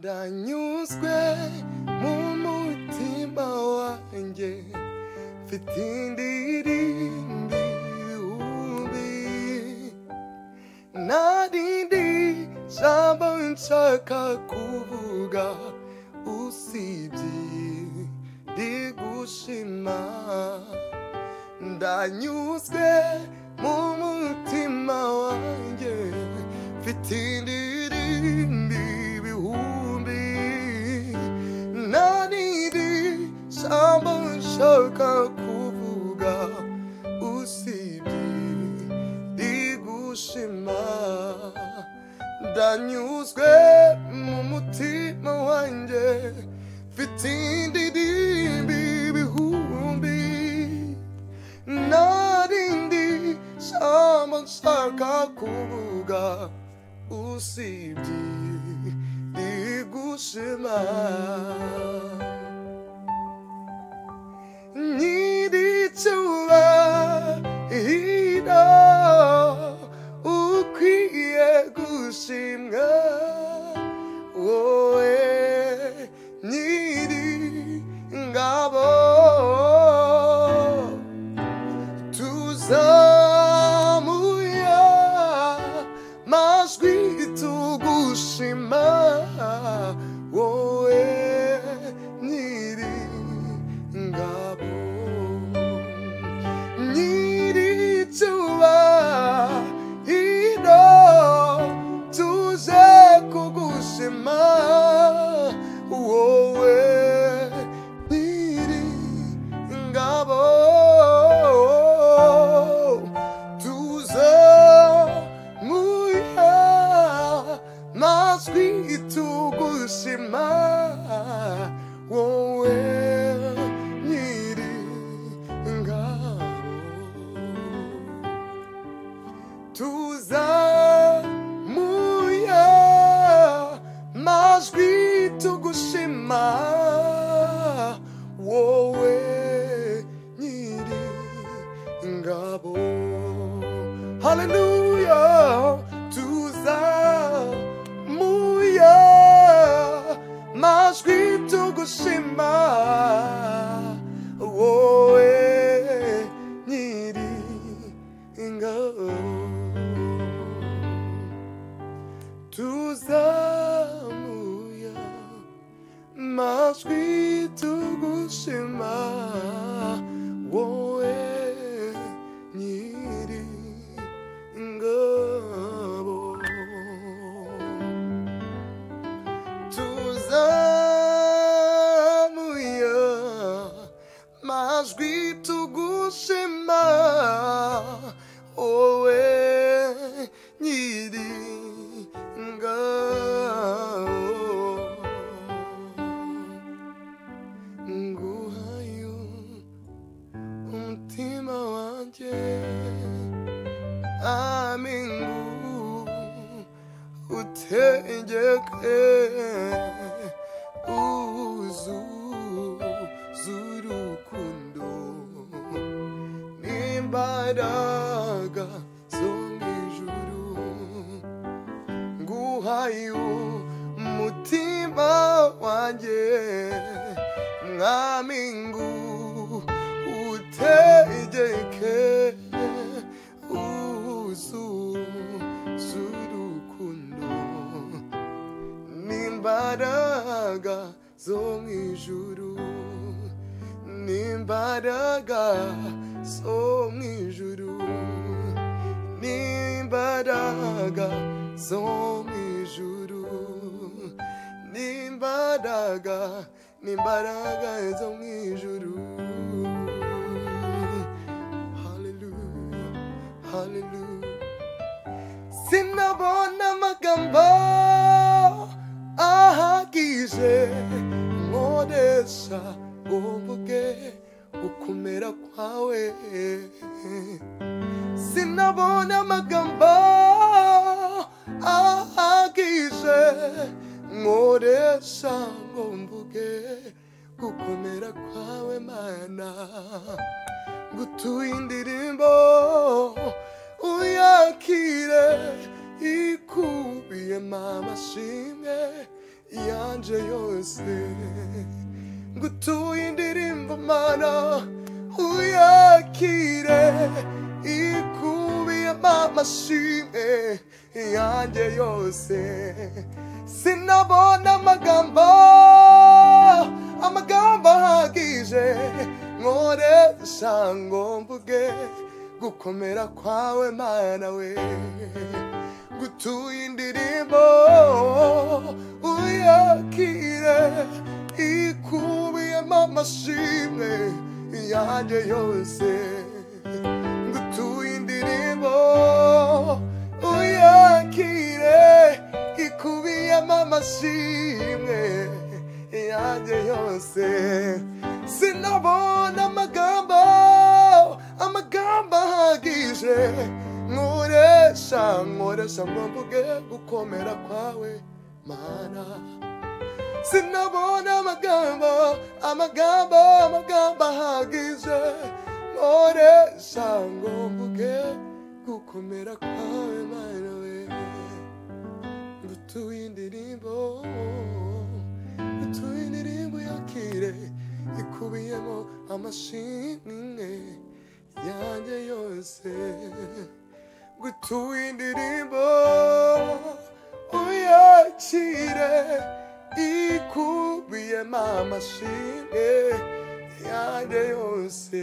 ndanyuzwe mu mutima wanjye mfite indirimbo ibihumbi narindi jambo nshaka kuvuga usibye ndigushima ndanyuzwe mu mutima wanjye mfite indirimbo ibihumbi narindi jambo nshaka kuvuga usibye ndigushima ndanyuzwe mu mutima wanjye mfite indirimbo ibihumbi narindi jambo nshaka kuvuga usibye ndigushima nyiricyubahiro ukwiye gushimwa wowe nyiri ngabo tuzamuye amajwi tugushima wowe nyiri ngabo nyiricyubahiro tuje kugushima wowe nyiri ngabo tuzamuye amajwi tugushima wowe nyiri ngabo tuzamuye amajwi tugushima wowe nyiri ngabo hallelujah tuzamuye amajwi tugushima wowe nyiri ngabo tuzamuye amajwi tugushima wowe nyiri ngabo tuzamuye amajwi tugushima wowe nyiri ngabo nguhaye umutima wanjye amingu utegeke urukundo n'imbaraga zo mw'ijuru nguhaye umutima wanjye mwami ngo utegeke urukundo n'imbaraga zo mw'ijuru n'imbaraga zo mw'ijuru n'imbaraga zo mw'ijuru n'imbaraga zo mw'ijuru hallelujah hallelujah sinabona amagambo ahagije nkoresha ngo mvuge gukomera kwawe sinabona amagambo ahagije nkoresha ngo mvuge gukomera kwawe mana ngutuye indirimbo uyakire ikubiyemo amashimwe ya yanje yose ngutuye indirimbo mana uyakire ikubiyemo amashimwe yanje yose sinabona amagambo ahagije nkoresha ngo mvuge gukomera kwawe mana we ngutuye indirimbo uyakire ikubiyemo amashimwe yanje yose ngutuye indirimbo uyakire ikubiyemo amashimwe yanje yose sinabona amagambo ahagije nkoresha ngo mvuge gukomera kwawe mana sinabona amagambo ahagije nkoresha ngo mvuge gukomera kwawe mana we ngutuye indirimbo yakire ikubiyemo amashimwe yanjye yose ngutuye indirimbo uyakire ikubiyemo amashimwe yanjye yose